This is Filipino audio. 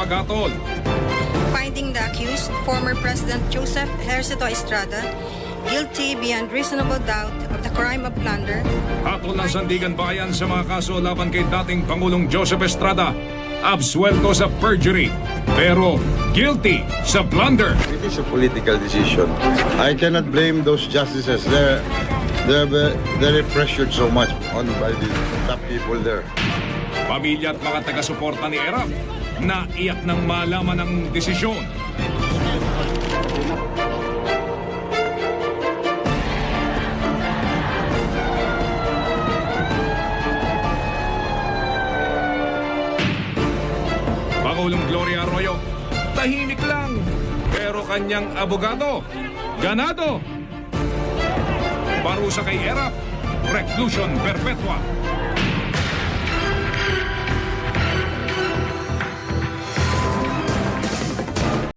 pag-atol. Finding the accused, former President Joseph Ejercito Estrada, guilty beyond reasonable doubt of the crime of plunder. Hatol ng Sandigan Bayan sa mga kaso laban kay dating Pangulong Joseph Estrada. Absuelto sa perjury, pero guilty sa plunder. It is a political decision. I cannot blame those justices. They're very pressured so much on by the top people there. Pamilya at mga taga-suporta ni Erap na iyak ng malaman ang desisyon. Pangulong Gloria Arroyo, tahimik lang, pero kanyang abogado, ganado. Parusa kay Erap, reclusion perpetua.